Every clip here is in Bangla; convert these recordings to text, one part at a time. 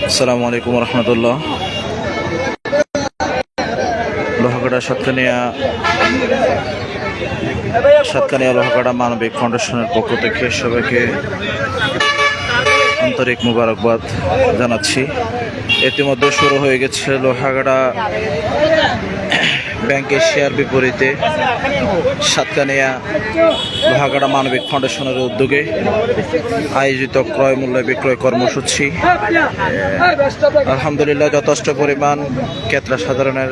আসসালামু আলাইকুম রহমতুল্লাহ। লোহাগাড়া সাতকানিয়া লোহাগাড়া মানবিক ফাউন্ডেশনের পক্ষ থেকে সবাইকে আন্তরিক মুবারকবাদ জানাচ্ছি। ইতিমধ্যে শুরু হয়ে গেছে লোহাগাড়া ব্যাংকের শেয়ার বিপরীতে সাতকানিয়া লোহাগাড়া মানবিক ফাউন্ডেশনের উদ্যোগে আয়োজিত ক্রয় মূল্য বিক্রয় কর্মসূচি। আলহামদুলিল্লাহ যথেষ্ট পরিমাণ ক্রেতা সাধারণের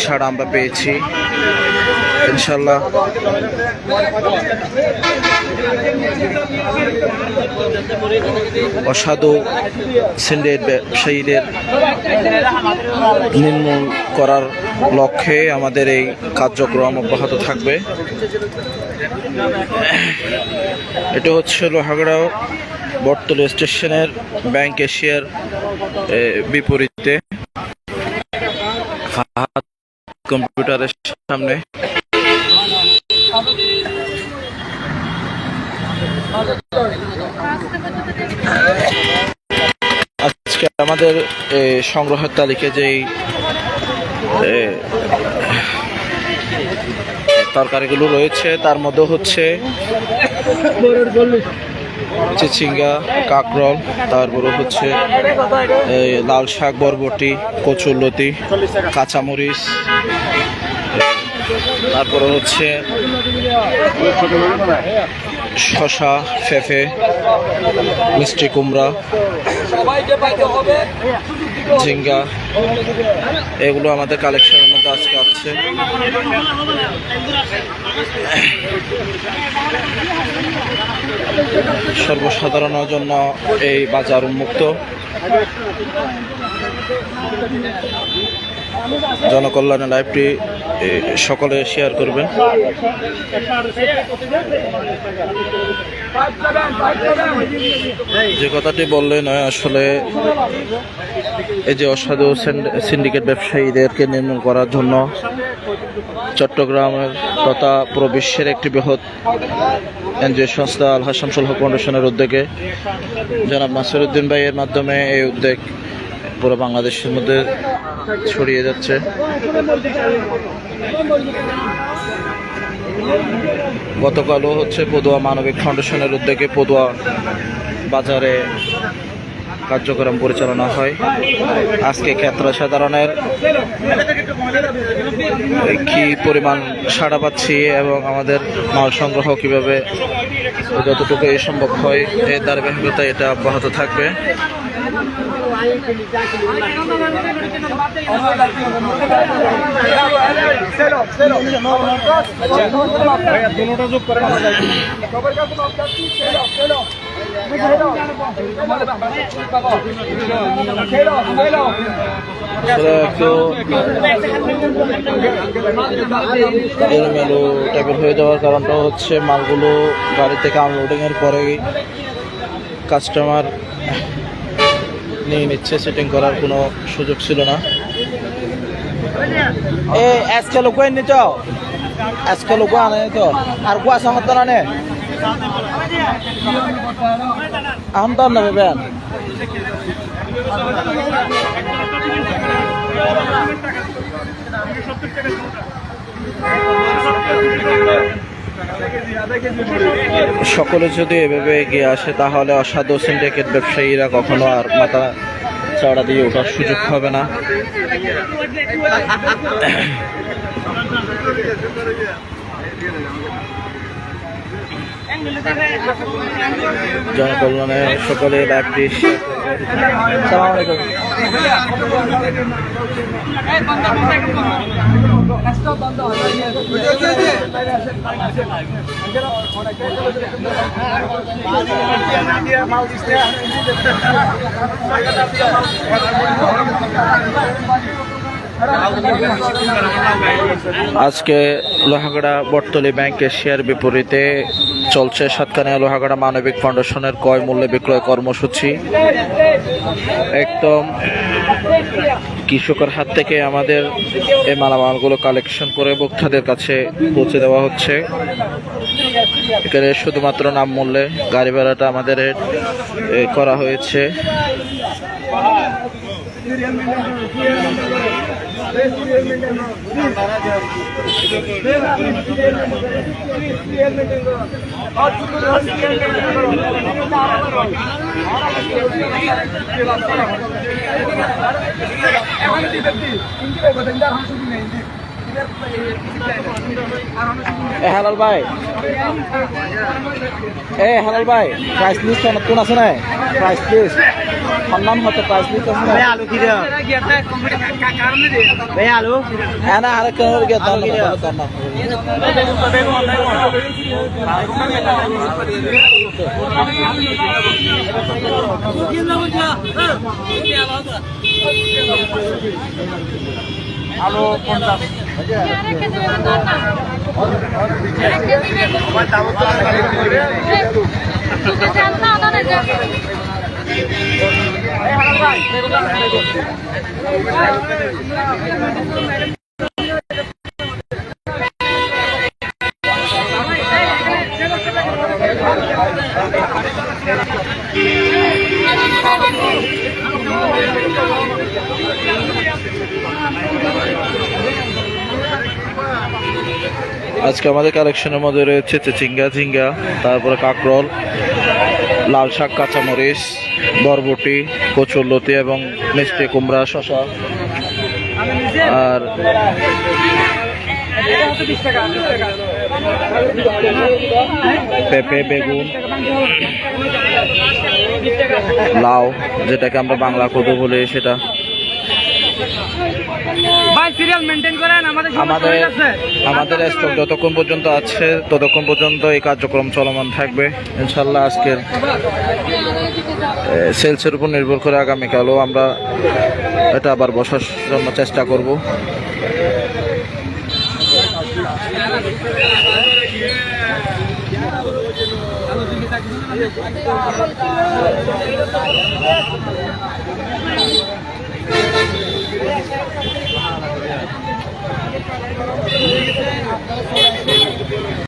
সাড়া আমরা পেয়েছি। ইনশাল্লাহ অসাধু সিন্ডিকেট ব্যবসায়ীদের নির্মূল করার লক্ষ্যে আমাদের এই কার্যক্রম অব্যাহত থাকবে। এটা হচ্ছে লোহাগাড়া বটতলী স্টেশনের ব্যাংক এশিয়ার বিপরীতে কম্পিউটারের সামনে। আজকে আমাদের সংগ্রহের তালিকায় যেই তরকারিগুলো রয়েছে তার মধ্যে হচ্ছে চিচিঙ্গা, কাঁকরোল, তারপরে হচ্ছে লাল শাক, বরবটি, কচুরলতি, কাঁচামরিচ, তারপরে হচ্ছে শসা, পেঁপে, মিষ্টি কুমড়া, ঝিঙ্গা, এগুলো আমাদের কালেকশনের মধ্যে আজকে আছে। সর্বসাধারণের জন্য এই বাজার উন্মুক্ত। জনকল্যাণের লাইভটি সকলে শেয়ার করবেন। যে কথাটি বললে নয়, আসলে এই যে অসাধু সিন্ডিকেট ব্যবসায়ীদেরকে নির্মূল করার জন্য চট্টগ্রামের তথা পুরো বিশ্বের একটি বৃহৎ এনজিও সংস্থা আলহাজ শামসুল হক ফাউন্ডেশনের উদ্যোগে জনাব নাসিরউদ্দিন ভাইয়ের মাধ্যমে এই উদ্যোগ পুরো বাংলাদেশের মধ্যে ছড়িয়ে যাচ্ছে। গতকালও হচ্ছে পদুয়া মানবিক ফাউন্ডেশনের উদ্যোগে পদুয়া বাজারে কার্যক্রম পরিচালনা হয়। আজকে ক্রেতা সাধারণের কি পরিমাণ সাড়া পাচ্ছি এবং আমাদের মাল সংগ্রহ কিভাবে যতটুকু সম্ভব হয় এর ধারাবাহিকতা এটা অব্যাহত থাকবে। একটু এলোমেলো টাইপের হয়ে যাওয়ার কারণটা হচ্ছে মালগুলো গাড়ি থেকে আনলোডিং এর পরেই কাস্টমার নিয়ে নিচ্ছে, সেটিং করার কোনো সুযোগ ছিল না। আজকে লোক নিত, আজকে লোক আনে তো আর কুয়াশা হতো না নে আম তো না ভেবেন। সকলে যদি এভাবে এগিয়ে আসে তাহলে অসাধু সিন্ডিকেট ব্যবসায়ীরা কখনো আর মাথা চড়া দিয়ে ওঠার সুযোগ হবে না। জনকল্যাণে সকলে লাইভটি সালাম আলাইকুম। আজকে লোহাগাড়া বটতলী ব্যাংকের শেয়ার বিপরীতে চলছে সাতকানিয়া লোহাগাড়া মানবিক ফাউন্ডেশনের ক্রয় মূল্যে বিক্রয় কর্মসূচি। একদম কৃষকের হাত থেকে আমাদের এই মালামালগুলো কালেকশন করে ভোক্তাদের কাছে পৌঁছে দেওয়া হচ্ছে। এখানে শুধুমাত্র নাম মূল্যে গাড়ি ভাড়াটা আমাদের করা হয়েছে। হেলাল ভাই, হেলাল ভাই, প্রাইস লিস্ট নতুন আছে না? প্রাইস লিস্ট নাম হতে প্রাইস লিস্ট আছে না? আলু কি দাও ভাই? আলু হ্যাঁ না, আরেক কেন গিয়ে দাম না আলু 50 আজকে আমাদের কালেকশনের মধ্যে রয়েছে চিচিঙ্গা, ঝিঙ্গা, তারপরে কাঁকরোল, লাল শাক, কাঁচামরিচ, বরবটি, কচুরলতি এবং মিষ্টি কুমড়া, শসা আর পেঁপে, বেগুন, লাউ যেটাকে আমরা বাংলা কদু বলি সেটা। আমাদের স্টক যতক্ষণ পর্যন্ত আছে ততক্ষণ পর্যন্ত এই কার্যক্রম চলমান থাকবে ইনশাল্লাহ। আজকের সেলসের উপর নির্ভর করে আগামীকালও আমরা এটা আবার বসার জন্য চেষ্টা করব।